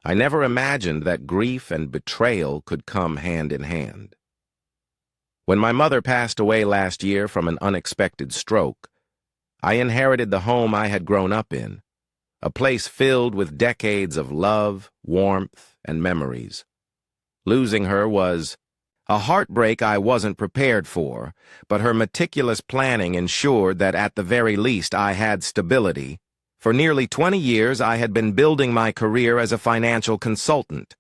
I never imagined that grief and betrayal could come hand in hand. When my mother passed away last year from an unexpected stroke, I inherited the home I had grown up in, a place filled with decades of love, warmth, and memories. Losing her was a heartbreak I wasn't prepared for, but her meticulous planning ensured that at the very least I had stability. For nearly 20 years, I had been building my career as a financial consultant.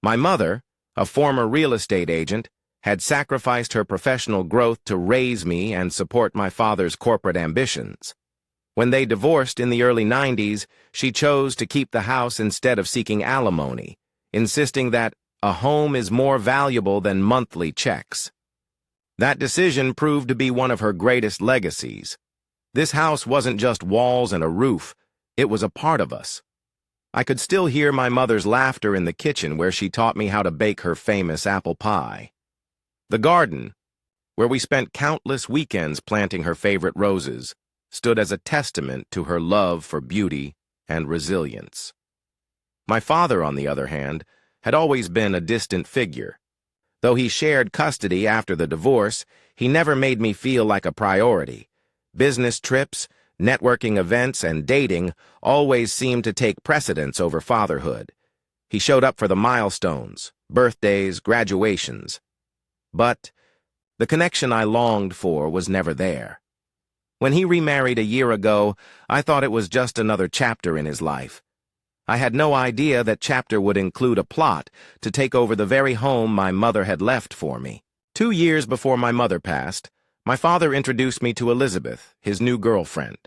My mother, a former real estate agent, had sacrificed her professional growth to raise me and support my father's corporate ambitions. When they divorced in the early 90s, she chose to keep the house instead of seeking alimony, insisting that a home is more valuable than monthly checks. That decision proved to be one of her greatest legacies. This house wasn't just walls and a roof, it was a part of us. I could still hear my mother's laughter in the kitchen where she taught me how to bake her famous apple pie. The garden, where we spent countless weekends planting her favorite roses, stood as a testament to her love for beauty and resilience. My father, on the other hand, had always been a distant figure. Though he shared custody after the divorce, he never made me feel like a priority. Business trips, networking events, and dating always seemed to take precedence over fatherhood. He showed up for the milestones, birthdays, graduations. But the connection I longed for was never there. When he remarried a year ago, I thought it was just another chapter in his life. I had no idea that chapter would include a plot to take over the very home my mother had left for me. 2 years before my mother passed, my father introduced me to Elizabeth, his new girlfriend.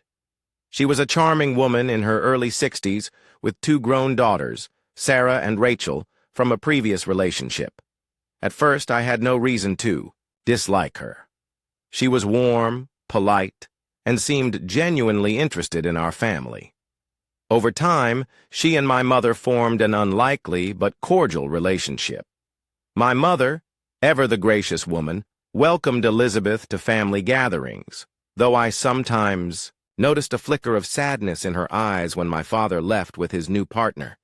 She was a charming woman in her early 60s with 2 grown daughters, Sarah and Rachel, from a previous relationship. At first, I had no reason to dislike her. She was warm, polite, and seemed genuinely interested in our family. Over time, she and my mother formed an unlikely but cordial relationship. My mother, ever the gracious woman, welcomed Elizabeth to family gatherings, though I sometimes noticed a flicker of sadness in her eyes when my father left with his new partner.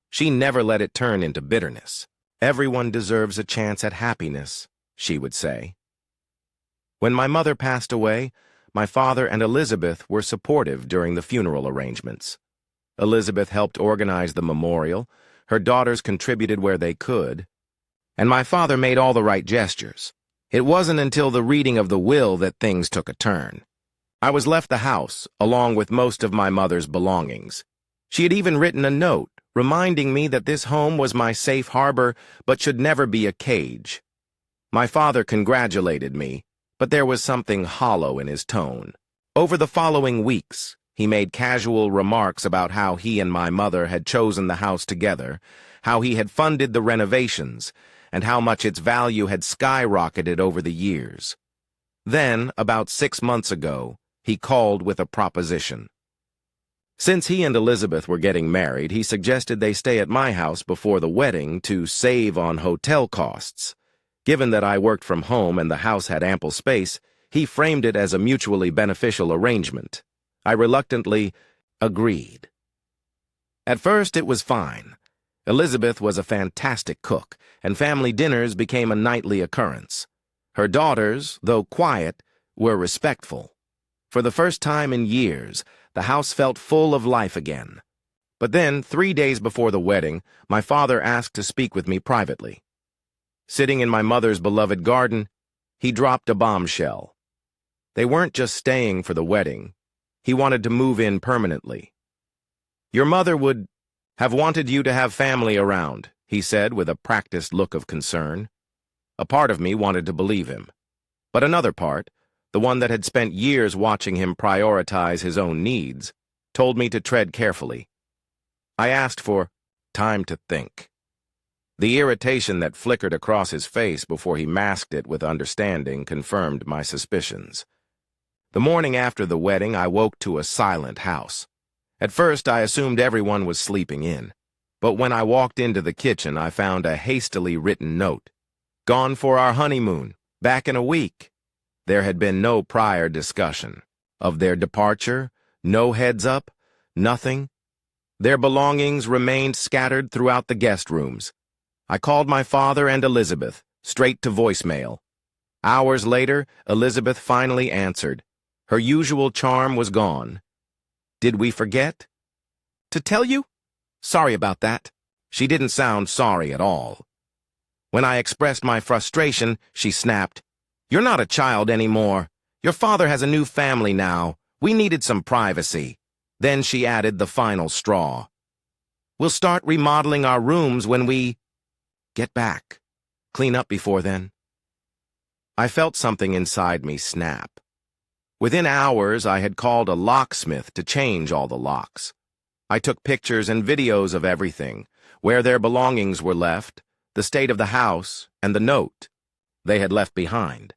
She never let it turn into bitterness. "Everyone deserves a chance at happiness," she would say. When my mother passed away, my father and Elizabeth were supportive during the funeral arrangements. Elizabeth helped organize the memorial, her daughters contributed where they could, and my father made all the right gestures. It wasn't until the reading of the will that things took a turn. I was left the house, along with most of my mother's belongings. She had even written a note, reminding me that this home was my safe harbor, but should never be a cage. My father congratulated me, but there was something hollow in his tone. Over the following weeks, he made casual remarks about how he and my mother had chosen the house together, how he had funded the renovations, and how much its value had skyrocketed over the years. Then, about 6 months ago, he called with a proposition. Since he and Elizabeth were getting married, he suggested they stay at my house before the wedding to save on hotel costs. Given that I worked from home and the house had ample space, he framed it as a mutually beneficial arrangement. I reluctantly agreed. At first, it was fine. Elizabeth was a fantastic cook, and family dinners became a nightly occurrence. Her daughters, though quiet, were respectful. For the first time in years, the house felt full of life again. But then, 3 days before the wedding, my father asked to speak with me privately. Sitting in my mother's beloved garden, he dropped a bombshell. They weren't just staying for the wedding. He wanted to move in permanently. "Your mother would have wanted you to have family around," he said with a practiced look of concern. A part of me wanted to believe him. But another part, the one that had spent years watching him prioritize his own needs, told me to tread carefully. I asked for time to think. The irritation that flickered across his face before he masked it with understanding confirmed my suspicions. The morning after the wedding, I woke to a silent house. At first, I assumed everyone was sleeping in. But when I walked into the kitchen, I found a hastily written note. "Gone for our honeymoon. Back in a week." There had been no prior discussion. Of their departure, no heads up, nothing. Their belongings remained scattered throughout the guest rooms. I called my father and Elizabeth, straight to voicemail. Hours later, Elizabeth finally answered. Her usual charm was gone. Did we forget? To tell you? Sorry about that. She didn't sound sorry at all. When I expressed my frustration, she snapped, You're not a child anymore. Your father has a new family now. We needed some privacy. Then she added the final straw. We'll start remodeling our rooms when we get back. Clean up before then. I felt something inside me snap. Within hours, I had called a locksmith to change all the locks. I took pictures and videos of everything, where their belongings were left, the state of the house, and the note they had left behind.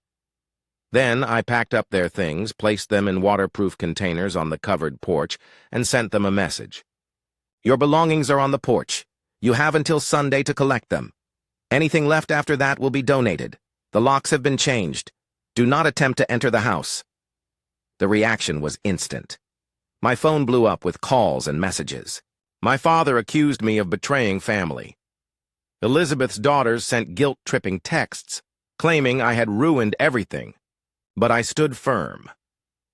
Then I packed up their things, placed them in waterproof containers on the covered porch, and sent them a message. Your belongings are on the porch. You have until Sunday to collect them. Anything left after that will be donated. The locks have been changed. Do not attempt to enter the house. The reaction was instant. My phone blew up with calls and messages. My father accused me of betraying family. Elizabeth's daughters sent guilt-tripping texts, claiming I had ruined everything. But I stood firm.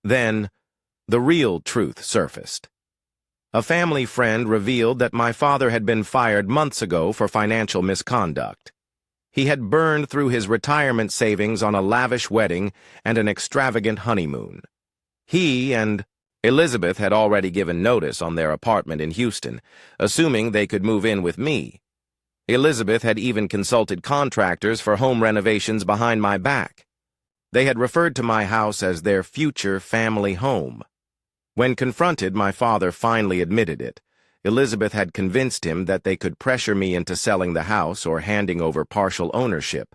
Then, the real truth surfaced. A family friend revealed that my father had been fired months ago for financial misconduct. He had burned through his retirement savings on a lavish wedding and an extravagant honeymoon. He and Elizabeth had already given notice on their apartment in Houston, assuming they could move in with me. Elizabeth had even consulted contractors for home renovations behind my back. They had referred to my house as their future family home. When confronted, my father finally admitted it. Elizabeth had convinced him that they could pressure me into selling the house or handing over partial ownership.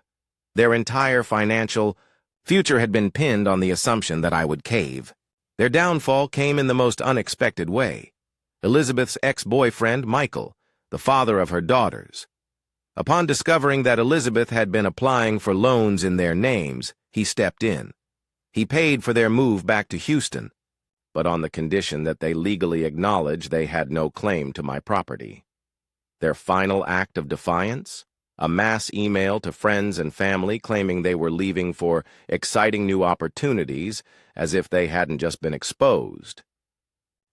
Their entire financial future had been pinned on the assumption that I would cave. Their downfall came in the most unexpected way. Elizabeth's ex-boyfriend, Michael, the father of her daughters. Upon discovering that Elizabeth had been applying for loans in their names, he stepped in. He paid for their move back to Houston, but on the condition that they legally acknowledge they had no claim to my property. Their final act of defiance? A mass email to friends and family claiming they were leaving for exciting new opportunities, as if they hadn't just been exposed.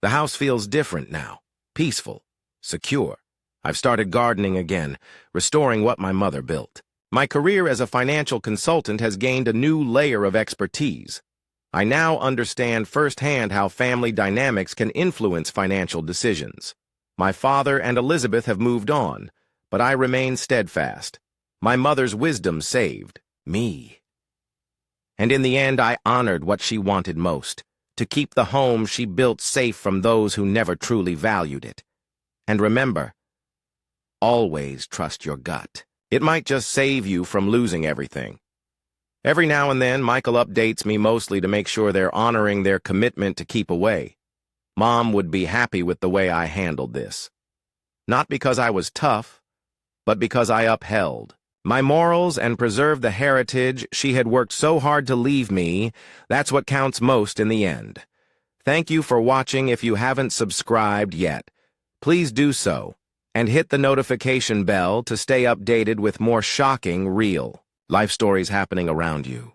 The house feels different now, peaceful, secure. I've started gardening again, restoring what my mother built. My career as a financial consultant has gained a new layer of expertise. I now understand firsthand how family dynamics can influence financial decisions. My father and Elizabeth have moved on, but I remain steadfast. My mother's wisdom saved me. And in the end, I honored what she wanted most, to keep the home she built safe from those who never truly valued it. And remember, always trust your gut. It might just save you from losing everything. Every now and then, Michael updates me mostly to make sure they're honoring their commitment to keep away. Mom would be happy with the way I handled this. Not because I was tough, but because I upheld my morals and preserved the heritage she had worked so hard to leave me. That's what counts most in the end. Thank you for watching. If you haven't subscribed yet, please do so, and hit the notification bell to stay updated with more shocking, real life stories happening around you.